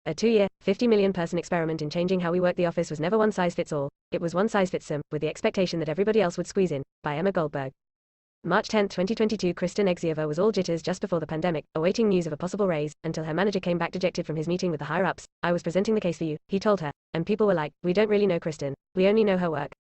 A 2-year, 50 million person experiment in changing how we work the office was never one size fits all, it was one size fits some, with the expectation that everybody else would squeeze in, by Emma Goldberg. March 10, 2022. Kristen Egziabher was all jitters just before the pandemic, awaiting news of a possible raise, until her manager came back dejected from his meeting with the higher-ups. I was presenting the case for you, he told her, and people were like, we don't really know Kristen, we only know her work.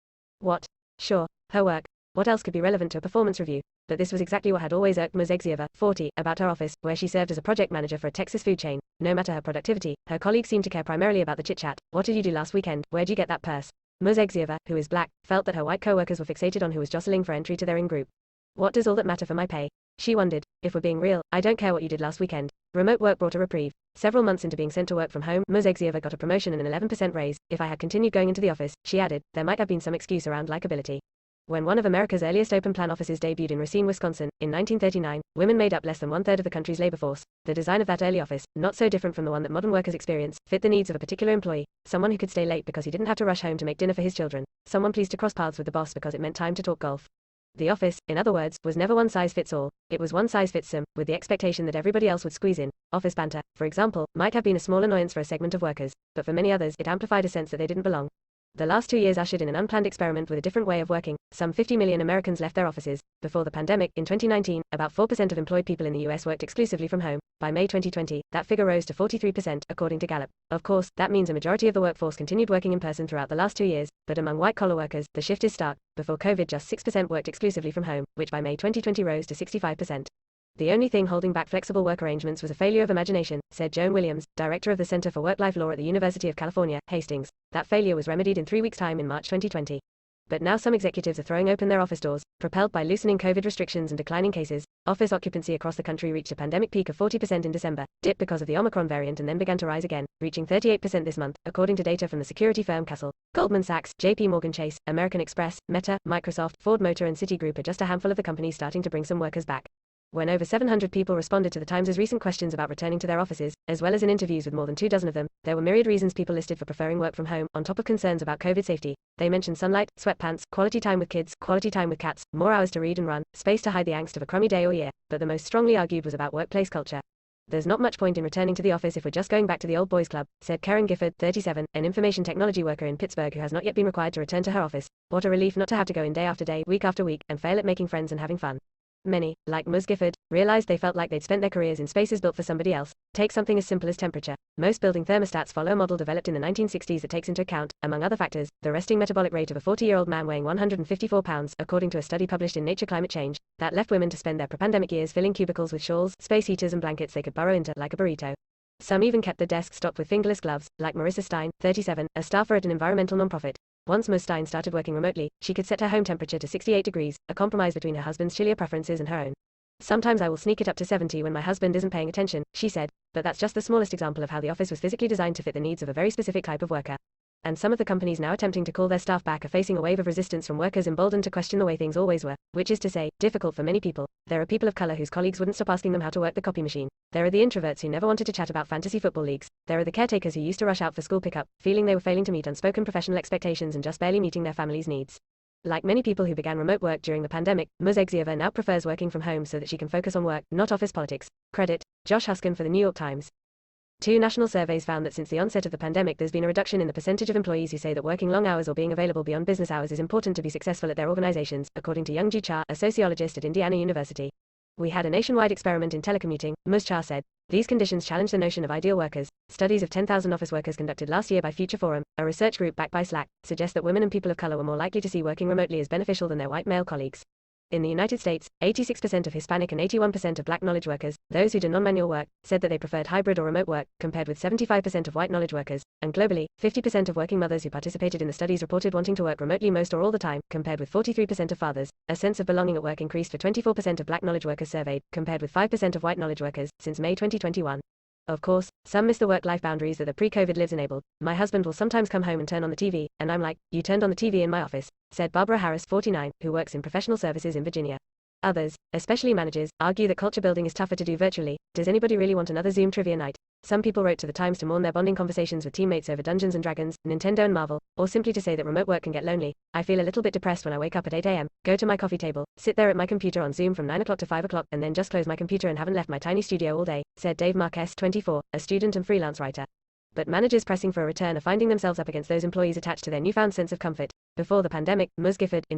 What? Sure, her work. What else could be relevant to a performance review? But this was exactly what had always irked Ms. Egziabher, 40, about her office, where she served as a project manager for a Texas food chain. No matter her productivity, her colleagues seemed to care primarily about the chitchat. What did you do last weekend? Where'd you get that purse? Ms. Egziabher, who is black, felt that her white co-workers were fixated on who was jostling for entry to their in-group. What does all that matter for my pay? She wondered. If we're being real, I don't care what you did last weekend. Remote work brought a reprieve. Several months into being sent to work from home, Ms. Egziabher got a promotion and an 11% raise. If I had continued going into the office, she added, there might have been some excuse around likability. When one of America's earliest open-plan offices debuted in Racine, Wisconsin, in 1939, women made up less than one-third of the country's labor force. The design of that early office, not so different from the one that modern workers experience, fit the needs of a particular employee, someone who could stay late because he didn't have to rush home to make dinner for his children, someone pleased to cross paths with the boss because it meant time to talk golf. The office, in other words, was never one size fits all, it was one size fits some, with the expectation that everybody else would squeeze in. Office banter, for example, might have been a small annoyance for a segment of workers, but for many others it amplified a sense that they didn't belong. The last 2 years ushered in an unplanned experiment with a different way of working. Some 50 million Americans left their offices. Before the pandemic, in 2019, about 4% of employed people in the US worked exclusively from home. By May 2020, that figure rose to 43%, according to Gallup. Of course, that means a majority of the workforce continued working in person throughout the last 2 years, but among white-collar workers, the shift is stark. Before COVID, just 6% worked exclusively from home, which by May 2020 rose to 65%. The only thing holding back flexible work arrangements was a failure of imagination, said Joan Williams, director of the Center for Work-Life Law at the University of California, Hastings. That failure was remedied in 3 weeks' time in March 2020. But now some executives are throwing open their office doors, propelled by loosening COVID restrictions and declining cases. Office occupancy across the country reached a pandemic peak of 40% in December, dipped because of the Omicron variant and then began to rise again, reaching 38% this month, according to data from the security firm Castle. Goldman Sachs, JP Morgan Chase, American Express, Meta, Microsoft, Ford Motor and Citigroup are just a handful of the companies starting to bring some workers back. When over 700 people responded to the Times' recent questions about returning to their offices, as well as in interviews with more than 24 of them, there were myriad reasons people listed for preferring work from home, on top of concerns about COVID safety. They mentioned sunlight, sweatpants, quality time with kids, quality time with cats, more hours to read and run, space to hide the angst of a crummy day or year, but the most strongly argued was about workplace culture. There's not much point in returning to the office if we're just going back to the old boys club, said Karen Gifford, 37, an information technology worker in Pittsburgh who has not yet been required to return to her office. What a relief not to have to go in day after day, week after week, and fail at making friends and having fun. Many, like Ms. Gifford, realized they felt like they'd spent their careers in spaces built for somebody else. Take something as simple as temperature. Most building thermostats follow a model developed in the 1960s that takes into account, among other factors, the resting metabolic rate of a 40-year-old man weighing 154 pounds, according to a study published in Nature Climate Change, that left women to spend their pre-pandemic years filling cubicles with shawls, space heaters and blankets they could burrow into like a burrito. Some even kept their desks stocked with fingerless gloves, like Marissa Stein, 37, a staffer at an environmental nonprofit. Once Ms. Stein started working remotely, she could set her home temperature to 68 degrees, a compromise between her husband's chillier preferences and her own. Sometimes I will sneak it up to 70 when my husband isn't paying attention, she said, but that's just the smallest example of how the office was physically designed to fit the needs of a very specific type of worker. And some of the companies now attempting to call their staff back are facing a wave of resistance from workers emboldened to question the way things always were, which is to say, difficult for many people. There are people of color whose colleagues wouldn't stop asking them how to work the copy machine. There are the introverts who never wanted to chat about fantasy football leagues. There are the caretakers who used to rush out for school pickup, feeling they were failing to meet unspoken professional expectations and just barely meeting their family's needs. Like many people who began remote work during the pandemic, Ms. Egziabher now prefers working from home so that she can focus on work, not office politics. Credit, Josh Huskin for the New York Times. 2 national surveys found that since the onset of the pandemic there's been a reduction in the percentage of employees who say that working long hours or being available beyond business hours is important to be successful at their organizations, according to Young Ji Cha, a sociologist at Indiana University. We had a nationwide experiment in telecommuting, Ms. Cha said. These conditions challenge the notion of ideal workers. Studies of 10,000 office workers conducted last year by Future Forum, a research group backed by Slack, suggest that women and people of color were more likely to see working remotely as beneficial than their white male colleagues. In the United States, 86% of Hispanic and 81% of black knowledge workers, those who do non-manual work, said that they preferred hybrid or remote work, compared with 75% of white knowledge workers, and globally, 50% of working mothers who participated in the studies reported wanting to work remotely most or all the time, compared with 43% of fathers. A sense of belonging at work increased for 24% of black knowledge workers surveyed, compared with 5% of white knowledge workers, since May 2021. Of course, some miss the work-life boundaries that the pre-COVID lives enabled. My husband will sometimes come home and turn on the TV, and I'm like, you turned on the TV in my office, said Barbara Harris, 49, who works in professional services in Virginia. Others, especially managers, argue that culture building is tougher to do virtually. Does anybody really want another Zoom trivia night? Some people wrote to the Times to mourn their bonding conversations with teammates over Dungeons & Dragons, Nintendo and Marvel, or simply to say that remote work can get lonely. I feel a little bit depressed when I wake up at 8 a.m., go to my coffee table, sit there at my computer on Zoom from 9 o'clock to 5 o'clock, and then just close my computer and haven't left my tiny studio all day, said Dave Marquez, 24, a student and freelance writer. but managers pressing for a return are finding themselves up against those employees attached to their newfound sense of comfort. Before the pandemic, Ms. Gifford, in